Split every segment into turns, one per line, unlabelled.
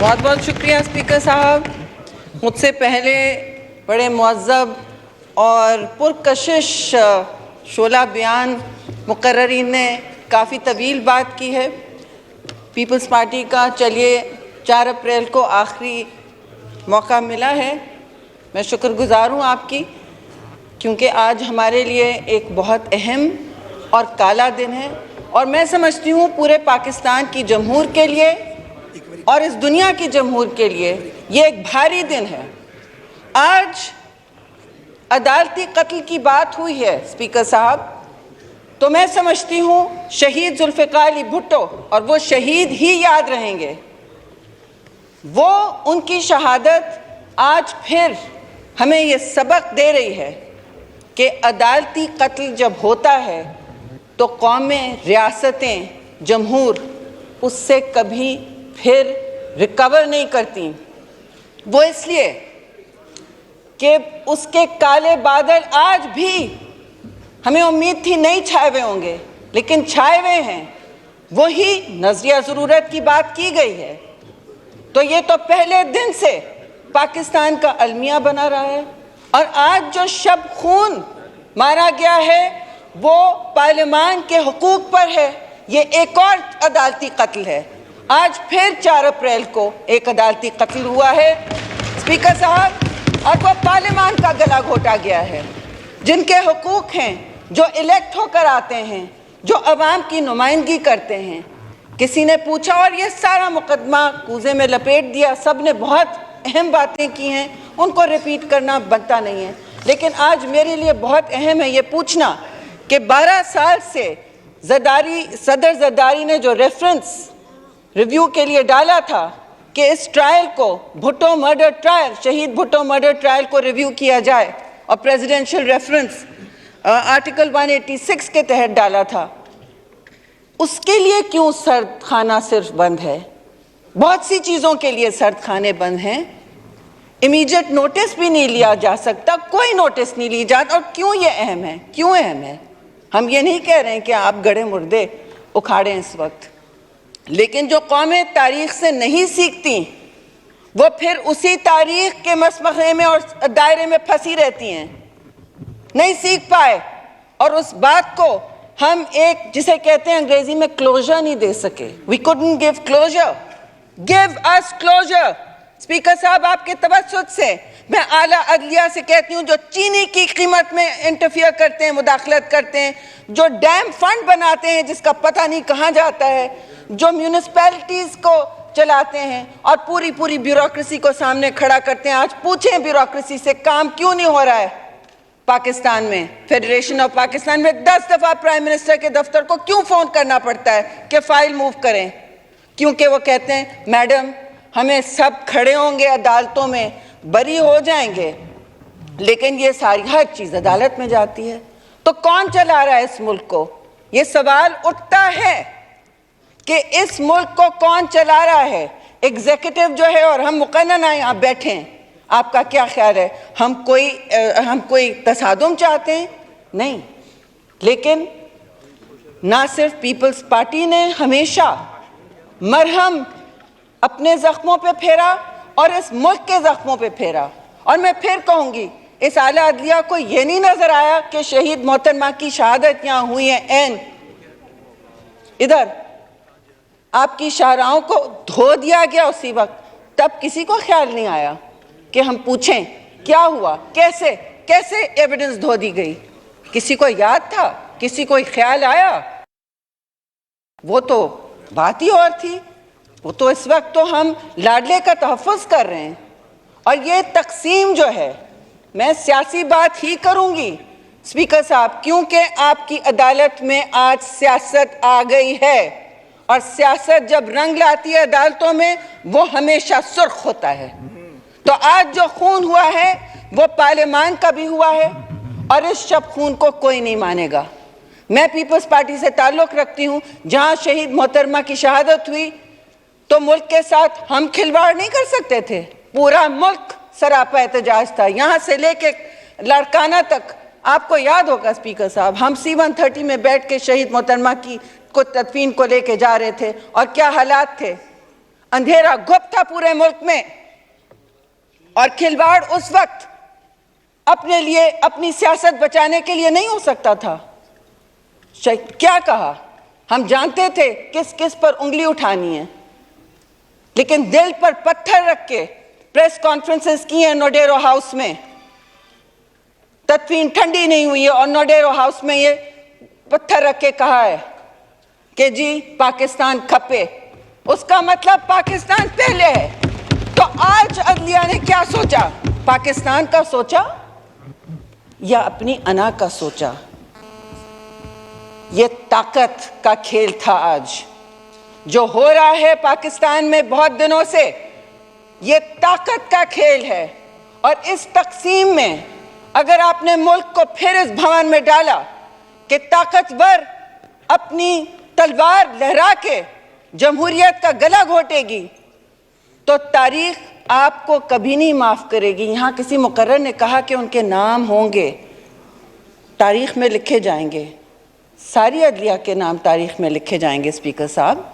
बहुत बहुत शुक्रिया स्पीकर साहब। मुझसे पहले बड़े मुअज़्ज़ब और पुरकशिश शोला बयान मुकर्ररीन ने काफ़ी तवील बात की है। पीपल्स पार्टी का चलिए 4 अप्रैल को आखिरी मौका मिला है। मैं शुक्रगुज़ार हूँ आपकी, क्योंकि आज हमारे लिए एक बहुत अहम और काला दिन है, और मैं समझती हूँ पूरे पाकिस्तान की जमहूर के लिए और इस दुनिया की जमहूर के लिए ये एक भारी दिन है। आज अदालती कत्ल की बात हुई है स्पीकर साहब, तो मैं समझती हूँ शहीद जुल्फ़िकार अली भुट्टो, और वो शहीद ही याद रहेंगे। वो उनकी शहादत आज फिर हमें ये सबक दे रही है कि अदालती कत्ल जब होता है तो कौमें, रियासतें, जमहूर उससे कभी फिर रिकवर नहीं करती। वो इसलिए कि उसके काले बादल आज भी हमें उम्मीद थी नहीं छाए हुए होंगे, लेकिन छाए हुए हैं। वही नज़रिया ज़रूरत की बात की गई है। तो ये तो पहले दिन से पाकिस्तान का अलमिया बना रहा है, और आज जो शब खून मारा गया है वो पार्लियामान के हुकूक पर है। ये एक और अदालती कत्ल है। आज फिर 4 अप्रैल को एक अदालती कत्ल हुआ है स्पीकर साहब, और वो पार्लियामान का गला घोटा गया है। जिनके हुकूक हैं, जो इलेक्ट होकर आते हैं, जो अवाम की नुमाइंदगी करते हैं। किसी ने पूछा और ये सारा मुकदमा कूजे में लपेट दिया। सब ने बहुत अहम बातें की हैं, उनको रिपीट करना बनता नहीं है, लेकिन आज मेरे लिए बहुत अहम है ये पूछना कि 12 साल से सदर ज़रदारी ने जो रेफरेंस रिव्यू के लिए डाला था कि इस ट्रायल को, भुट्टो मर्डर ट्रायल, शहीद भुट्टो मर्डर ट्रायल को रिव्यू किया जाए, और प्रेसिडेंशियल रेफरेंस आर्टिकल 186 के तहत डाला था, उसके लिए क्यों सर्द खाना सिर्फ बंद है? बहुत सी चीज़ों के लिए सर्द खाने बंद हैं। इमीडिएट नोटिस भी नहीं लिया जा सकता, कोई नोटिस नहीं ली जाता। और क्यों ये अहम है? क्यों अहम है? हम ये नहीं कह रहे हैं कि आप गड़े मुर्दे उखाड़ें इस वक्त, लेकिन जो कौमें तारीख से नहीं सीखती वो फिर उसी तारीख के मसमखे में और दायरे में फंसी रहती हैं, नहीं सीख पाए, और उस बात को हम एक, जिसे कहते हैं अंग्रेजी में, क्लोजर नहीं दे सके। We couldn't give closure. Give us closure. Speaker साहब, आपके तवज्जुह से मैं आला अदलिया से कहती हूँ, जो चीनी की कीमत में इंटरफियर करते हैं, मुदाखलत करते हैं, जो डैम फंड बनाते हैं जिसका पता नहीं कहाँ जाता है, जो म्यूनिसिपैलिटीज़ को चलाते हैं और पूरी ब्यूरोक्रेसी को सामने खड़ा करते हैं। आज पूछें ब्यूरोक्रेसी से काम क्यों नहीं हो रहा है पाकिस्तान में, फेडरेशन ऑफ पाकिस्तान में 10 दफ़ा प्राइम मिनिस्टर के दफ्तर को क्यों फ़ोन करना पड़ता है कि फ़ाइल मूव करें? क्योंकि वो कहते हैं मैडम हमें सब खड़े होंगे अदालतों में, बरी हो जाएंगे, लेकिन ये सारी हर चीज़ अदालत में जाती है। तो कौन चला रहा है इस मुल्क को? ये सवाल उठता है कि इस मुल्क को कौन चला रहा है? एग्जीक्यूटिव जो है, और हम मुकन्नन यहाँ बैठे हैं, आपका क्या ख्याल है? हम कोई तसादुम चाहते हैं? नहीं, लेकिन ना सिर्फ पीपल्स पार्टी ने हमेशा मरहम अपने ज़ख्मों पे फेरा और इस मुल्क के ज़ख्मों पे फेरा। और मैं फिर कहूँगी, इस आला अदलिया को ये नहीं नज़र आया कि शहीद मोहतरमा की शहादत यहाँ हुई है एन इधर, आपकी शाहराहों को धो दिया गया उसी वक्त, तब किसी को ख्याल नहीं आया कि हम पूछें क्या हुआ, कैसे एविडेंस धो दी गई? किसी को याद था? किसी को ख्याल आया? वो तो बात ही और थी। वो तो इस वक्त तो हम लाडले का तहफ़्फ़ुज़ कर रहे हैं। और ये तकसीम जो है, मैं सियासी बात ही करूँगी स्पीकर साहब, क्योंकि आपकी अदालत में आज सियासत आ गई है, और सियासत जब रंग लाती है अदालतों में वो हमेशा सुर्ख होता है। तो आज जो खून हुआ है वो पार्लियामान का भी हुआ है, और इस शब खून को कोई नहीं मानेगा। मैं पीपल्स पार्टी से ताल्लुक़ रखती हूँ, जहाँ शहीद मोहतरमा की शहादत हुई तो मुल्क के साथ हम खिलवाड़ नहीं कर सकते थे। पूरा मुल्क सरापा एहतजाज था, यहाँ से लेके लड़काना तक। आपको याद होगा स्पीकर साहब, हम C-130 में बैठ के शहीद मोहतरमा की को तदफीन को लेके जा रहे थे, और क्या हालात थे। अंधेरा गुप्त था पूरे मुल्क में, और खिलवाड़ उस वक्त अपने लिए, अपनी सियासत बचाने के लिए नहीं हो सकता था। क्या कहा? हम जानते थे किस किस पर उंगली उठानी है, लेकिन दिल पर पत्थर रख के प्रेस कॉन्फ्रेंसेस की हैं नोडेरो हाउस में। तदफीन ठंडी नहीं हुई है और नोडेरो हाउस में ये पत्थर रख के कहा है कि जी पाकिस्तान खपे, उसका मतलब पाकिस्तान पहले है। तो आज अदलिया ने क्या सोचा? पाकिस्तान का सोचा या अपनी अना का सोचा? ये ताकत का खेल था आज जो हो रहा है पाकिस्तान में बहुत दिनों से। ये ताकत का खेल है, और इस तकसीम में अगर आपने मुल्क को फिर इस भवन में डाला कि ताकतवर अपनी तलवार लहरा के जमहूरियत का गला घोटेगी, तो तारीख आपको कभी नहीं माफ करेगी। यहाँ किसी मुकर्रर ने कहा कि उनके नाम होंगे, तारीख में लिखे जाएंगे, सारी अदलिया के नाम तारीख में लिखे जाएंगे स्पीकर साहब,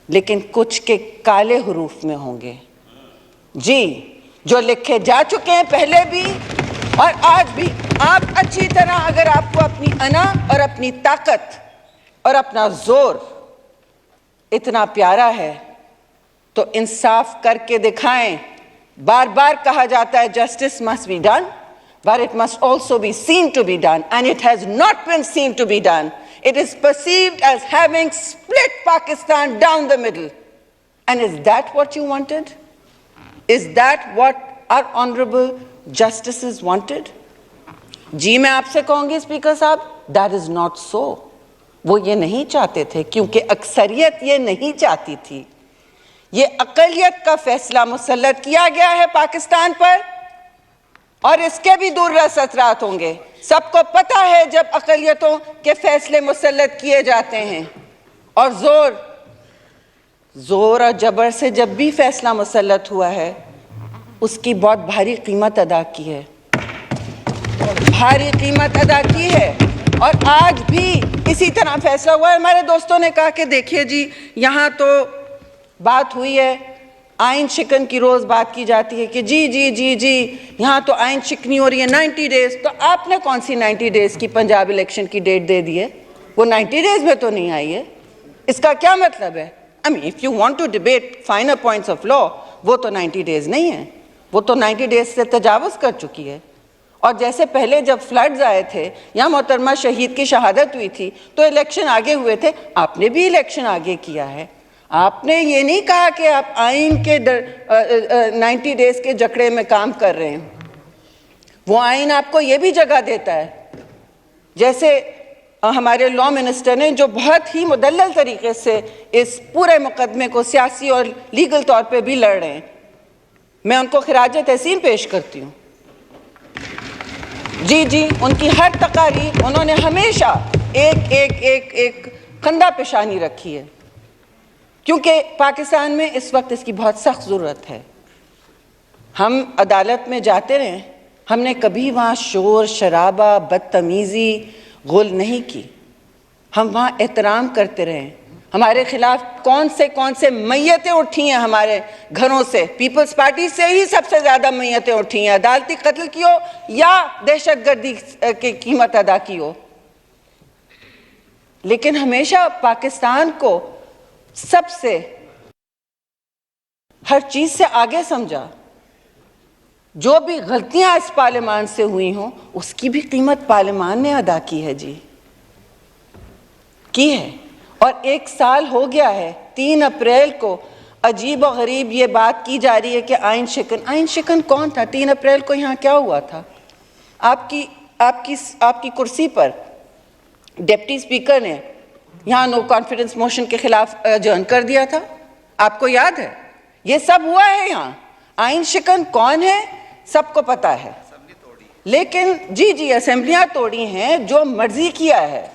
लेकिन कुछ के काले हुरूफ में होंगे जी, जो लिखे जा चुके हैं पहले भी और आज भी। आप अच्छी तरह, अगर आपको अपनी अना और अपनी ताकत और अपना जोर इतना प्यारा है तो इंसाफ करके दिखाएं। बार बार कहा जाता है justice must be done, but it must also be seen to be done, and it has not been seen to be done. It is perceived as having split Pakistan down the middle. And is that what you wanted? Is that what our honorable justices wanted? जी मैं आपसे कहूंगी speaker साहब, that is not so. वो ये नहीं चाहते थे, क्योंकि अक्सरियत ये नहीं चाहती थी। ये अक़लियत का फैसला मुसल्लत किया गया है पाकिस्तान पर, और इसके भी दूररस असरात होंगे। सबको पता है जब अक़लियतों के फैसले मुसल्लत किए जाते हैं, और जोर और जबर से जब भी फैसला मुसल्लत हुआ है, उसकी बहुत भारी कीमत अदा की है, भारी कीमत अदा की है। और आज भी इसी तरह फैसला हुआ है। हमारे दोस्तों ने कहा कि देखिए जी, यहाँ तो बात हुई है, आइन शिकन की रोज़ बात की जाती है कि जी जी जी जी यहाँ तो आइन शिकनी हो रही है 90 डेज़। तो आपने कौन सी 90 डेज़ की पंजाब इलेक्शन की डेट दे दी है? वो 90 डेज़ में तो नहीं आई है। इसका क्या मतलब है? I mean if you want to debate finer points of law, वो तो 90 डेज़ नहीं है, वो तो 90 डेज़ से तजावुज़ कर चुकी है। और जैसे पहले जब फ्लड्स आए थे या मोहतरमा शहीद की शहादत हुई थी तो इलेक्शन आगे हुए थे, आपने भी इलेक्शन आगे किया है। आपने ये नहीं कहा कि आप आइन के 90 डेज़ के जकड़े में काम कर रहे हैं। वो आइन आपको ये भी जगह देता है, जैसे हमारे लॉ मिनिस्टर ने जो बहुत ही मुदल्लल तरीके से इस पूरे मुकदमे को सियासी और लीगल तौर पे भी लड़ रहे हैं, मैं उनको खिराज तहसीन पेश करती हूँ। जी जी, उनकी हर तकारीर उन्होंने हमेशा एक एक एक एक खंदा पेशानी रखी है, क्योंकि पाकिस्तान में इस वक्त इसकी बहुत सख्त ज़रूरत है। हम अदालत में जाते रहे, हमने कभी वहाँ शोर शराबा बदतमीज़ी गुल नहीं की, हम वहाँ एहतराम करते रहे। हमारे ख़िलाफ़ कौन से मैयतें उठी हैं हमारे घरों से, पीपल्स पार्टी से ही सबसे ज़्यादा मैयतें उठी हैं, अदालती कत्ल की हो या दहशतगर्दी की कीमत अदा की हो। लेकिन हमेशा पाकिस्तान को सबसे हर चीज़ से आगे समझा। जो भी गलतियां इस पार्लियामान से हुई हों, उसकी भी कीमत पार्लियामान ने अदा की है जी, की है। और 1 साल हो गया है, 3 अप्रैल को अजीब और गरीब ये बात की जा रही है कि आइन शिकन कौन था? 3 अप्रैल को यहाँ क्या हुआ था? आपकी कुर्सी पर डिप्टी स्पीकर ने यहाँ नो कॉन्फिडेंस मोशन के खिलाफ अडजर्न कर दिया था, आपको याद है? ये सब हुआ है यहाँ। आइन शिकन कौन है सबको पता है, लेकिन जी जी असेंबलियां तोड़ी हैं, जो मर्जी किया है,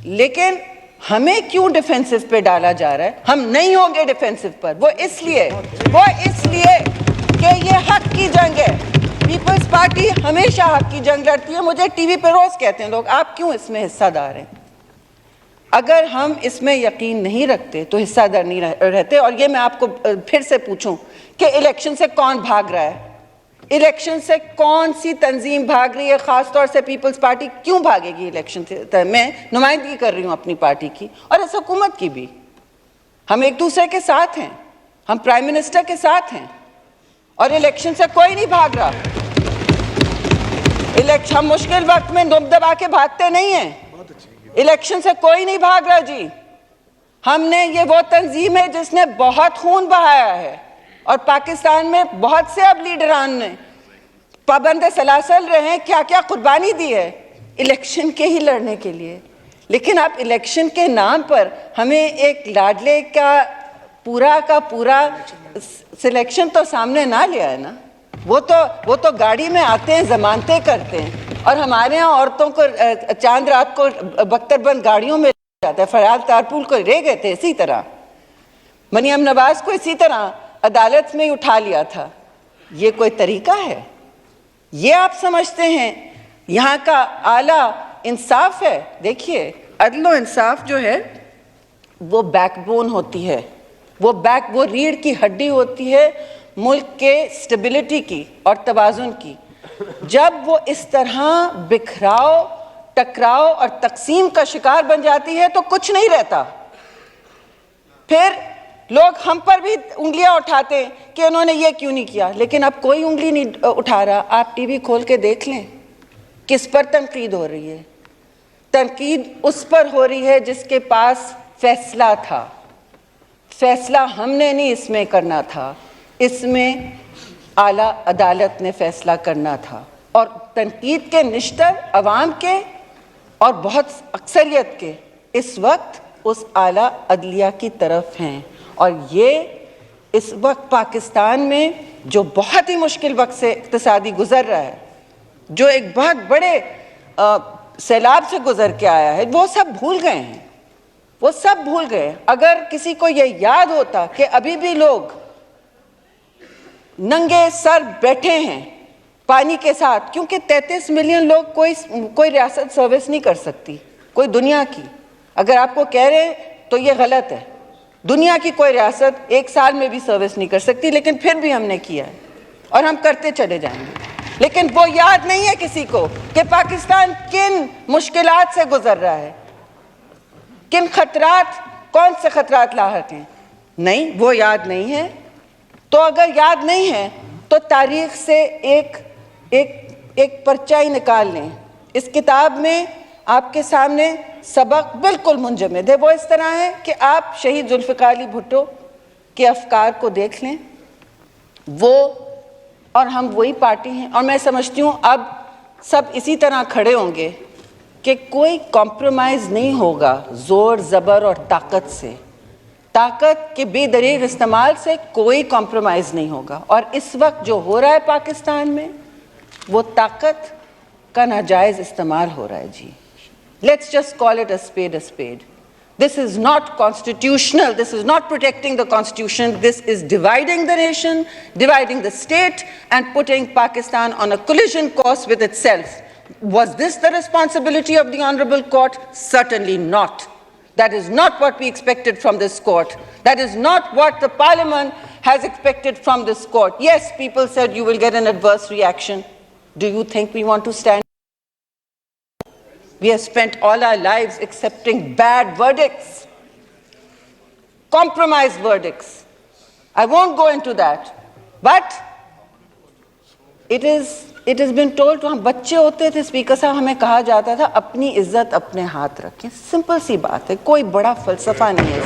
लेकिन हमें क्यों डिफेंसिव पे डाला जा रहा है? हम नहीं होंगे डिफेंसिव पर, वो इसलिए कि ये हक की जंग है। पीपल्स पार्टी हमेशा हक की जंग लड़ती है। मुझे टीवी पे रोज कहते हैं लोग, आप क्यों इसमें हिस्सादार हैं? اگر ہم اس میں یقین نہیں رکھتے تو حصہ در نہیں رہتے. اور یہ میں آپ کو پھر سے پوچھوں کہ الیکشن سے کون بھاگ رہا ہے؟ الیکشن سے کون سی تنظیم بھاگ رہی ہے؟ خاص طور سے پیپلز پارٹی کیوں بھاگے گی الیکشن سے؟ میں نمائندگی کر رہی ہوں اپنی پارٹی کی اور اس حکومت کی بھی. ہم ایک دوسرے کے ساتھ ہیں, ہم پرائم منسٹر کے ساتھ ہیں, اور الیکشن سے کوئی نہیں بھاگ رہا. ہم مشکل وقت میں دم دبا کے بھاگتے نہیں ہیں. الیکشن سے کوئی نہیں بھاگ رہا جی. ہم نے, یہ وہ تنظیم ہے جس نے بہت خون بہایا ہے, اور پاکستان میں بہت سے اب لیڈران نے پابند سلاسل رہے ہیں, کیا کیا قربانی دی ہے الیکشن کے ہی لڑنے کے لیے. لیکن آپ الیکشن کے نام پر ہمیں ایک لاڈلے کا پورا سلیکشن تو سامنے نہ لیا ہے نا. وہ تو گاڑی میں آتے ہیں, ضمانتیں کرتے ہیں, اور ہمارے یہاں عورتوں کو چاند رات کو بختر بند گاڑیوں میں لے جاتا ہے. فریال تارپول کو رہ گئے تھے اسی طرح, مریم نواز کو اسی طرح عدالت میں اٹھا لیا تھا. یہ کوئی طریقہ ہے؟ یہ آپ سمجھتے ہیں یہاں کا اعلیٰ انصاف ہے؟ دیکھیے, عدل و انصاف جو ہے وہ بیک بون ہوتی ہے, وہ ریڑھ کی ہڈی ہوتی ہے ملک کے سٹیبلٹی کی اور توازن کی. جب وہ اس طرح بکھراؤ, ٹکراؤ اور تقسیم کا شکار بن جاتی ہے تو کچھ نہیں رہتا. پھر لوگ ہم پر بھی انگلیاں اٹھاتے ہیں کہ انہوں نے یہ کیوں نہیں کیا, لیکن اب کوئی انگلی نہیں اٹھا رہا. آپ ٹی وی کھول کے دیکھ لیں کس پر تنقید ہو رہی ہے. تنقید اس پر ہو رہی ہے جس کے پاس فیصلہ تھا. فیصلہ ہم نے نہیں اس میں کرنا تھا, اس میں اعلیٰ عدالت نے فیصلہ کرنا تھا. اور تنقید کے نشتر عوام کے اور بہت اکثریت کے اس وقت اس اعلیٰ عدلیہ کی طرف ہیں. اور یہ اس وقت پاکستان میں جو بہت ہی مشکل وقت سے اقتصادی گزر رہا ہے, جو ایک بہت بڑے سیلاب سے گزر کے آیا ہے, وہ سب بھول گئے ہیں. وہ سب بھول گئے. اگر کسی کو یہ یاد ہوتا کہ ابھی بھی لوگ ننگے سر بیٹھے ہیں پانی کے ساتھ, کیونکہ 33 ملین لوگ کوئی ریاست سروس نہیں کر سکتی, کوئی دنیا کی. اگر آپ کو کہہ رہے تو یہ غلط ہے. دنیا کی کوئی ریاست ایک سال میں بھی سروس نہیں کر سکتی, لیکن پھر بھی ہم نے کیا ہے اور ہم کرتے چلے جائیں گے. لیکن وہ یاد نہیں ہے کسی کو کہ پاکستان کن مشکلات سے گزر رہا ہے, کن خطرات, کون سے خطرات لاحق ہیں. نہیں, وہ یاد نہیں ہے. تو اگر یاد نہیں ہے تو تاریخ سے ایک پرچہ ہی نکال لیں. اس کتاب میں آپ کے سامنے سبق بالکل منجمد ہے. وہ اس طرح ہے کہ آپ شہید ذوالفقار علی بھٹو کے افکار کو دیکھ لیں. وہ اور ہم وہی پارٹی ہیں, اور میں سمجھتی ہوں اب سب اسی طرح کھڑے ہوں گے کہ کوئی کمپرومائز نہیں ہوگا زور زبر اور طاقت سے. طاقت کے بے دریغ استعمال سے کوئی کمپرومائز نہیں ہوگا. اور اس وقت جو ہو رہا ہے پاکستان میں, وہ طاقت کا ناجائز استعمال ہو رہا ہے جی. Let's just call it a spade a spade. This is not constitutional. This is not protecting the constitution. This is dividing the nation, dividing the state, and putting Pakistan on a collision course with itself. Was this the responsibility of the Honorable Court? Certainly not. That is not what we expected from this court. That is not what the Parliament has expected from this court. Yes, people said you will get an adverse reaction. Do you think we want to stand? We have spent all our lives accepting bad verdicts, compromised verdicts. I won't go into that. But it has been told to ہم بچے ہوتے تھے speaker صاحب, ہمیں کہا جاتا تھا اپنی عزت اپنے ہاتھ رکھیں. سمپل سی بات ہے, کوئی بڑا فلسفہ نہیں ہے.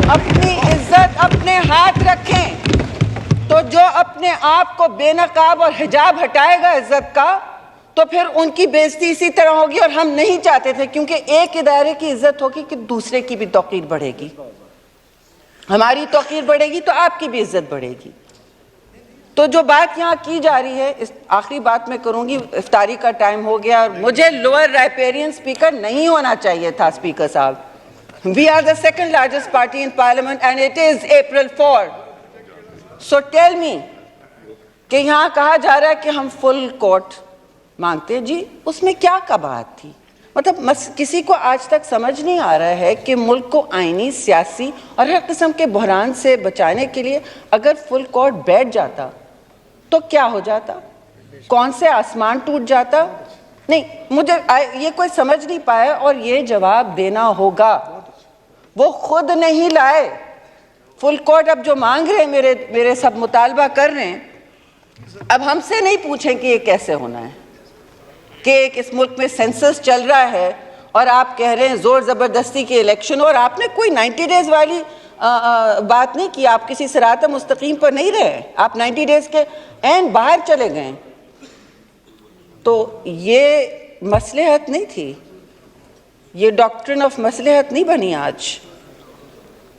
اپنی عزت اپنے ہاتھ رکھیں تو جو اپنے آپ کو بے نقاب اور حجاب ہٹائے گا عزت کا, تو پھر ان کی بےزتی اسی طرح ہوگی. اور ہم نہیں چاہتے تھے, کیونکہ ایک ادارے کی عزت ہوگی کہ دوسرے کی بھی توقیر بڑھے گی. ہماری توقیر بڑھے گی تو آپ کی بھی عزت بڑھے گی. تو جو بات یہاں کی جا رہی ہے, اس آخری بات میں کروں گی, افطاری کا ٹائم ہو گیا اور مجھے لوور رائپیرین اسپیکر نہیں ہونا چاہیے تھا. اسپیکر صاحب, we are the second largest party in parliament and it is April 4. So tell me کہ یہاں کہا جا رہا ہے کہ ہم فل کورٹ مانگتے ہیں. جی اس میں کیا کباہت تھی؟ مطلب کسی کو آج تک سمجھ نہیں آ رہا ہے کہ ملک کو آئینی، سیاسی اور ہر قسم کے بحران سے بچانے کے لیے اگر فل کورٹ بیٹھ جاتا تو کیا ہو جاتا؟ کون سے آسمان ٹوٹ جاتا؟ نہیں، مجھے یہ کوئی سمجھ نہیں پایا اور یہ جواب دینا ہوگا۔ وہ خود نہیں لائے فل کورٹ، اب جو مانگ رہے ہیں میرے سب مطالبہ کر رہے ہیں، اب ہم سے نہیں پوچھیں کہ یہ کیسے ہونا ہے، کہ اس ملک میں سینسس چل رہا ہے اور آپ کہہ رہے ہیں زور زبردستی کے الیکشن، اور آپ نے کوئی 90 ڈیز والی بات نہیں کی، آپ کسی صراط مستقیم پر نہیں رہے، آپ 90 ڈیز کے عین باہر چلے گئے۔ تو یہ مصلحت نہیں تھی، یہ ڈاکٹرن آف مصلحت نہیں بنی، آج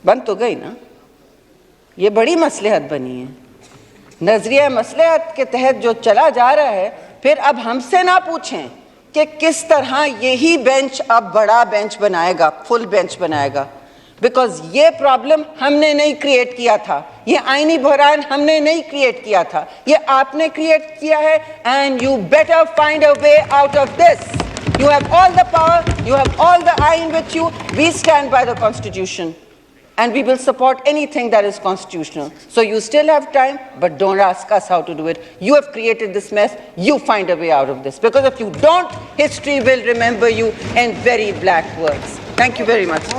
بن تو گئی نا، یہ بڑی مصلحت بنی ہے۔ نظریہ مصلحت کے تحت جو چلا جا رہا ہے، پھر اب ہم سے نہ پوچھیں کہ کس طرح یہی بینچ اب بڑا بینچ بنائے گا، فل بینچ بنائے گا، بیکاز یہ پرابلم ہم نے نہیں کریٹ کیا تھا، یہ آئینی بحران ہم نے نہیں کریٹ کیا تھا، یہ آپ نے کریٹ کیا ہے، and you better find a way out of this. You have all the power, you have all the ayin with you. We stand by the Constitution and we will support anything that is constitutional. So you still have time, but don't ask us how to do it. You have created this mess, you find a way out of this. Because if you don't, history will remember you in very black words. Thank you very much.